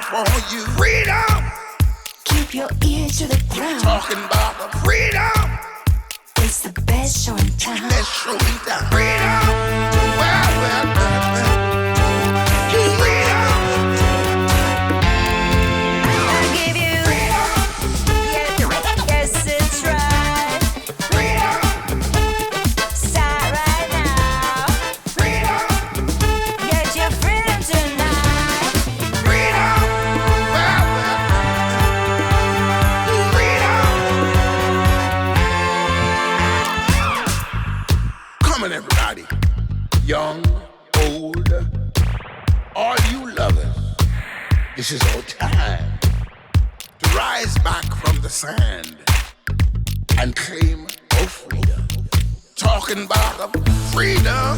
for you. Freedom. Keep your ear to the ground. Talking about the freedom. It's the best show in town. Best show in town. Freedom. Well. Freedom. I'll give you freedom. Yes, it's right. Freedom. Start right now. Freedom. Get your freedom tonight. Freedom. Well. Freedom. Come on, everybody. Young, old, all you lovers. This is our time to rise back from the sand and claim our freedom. Talking about freedom.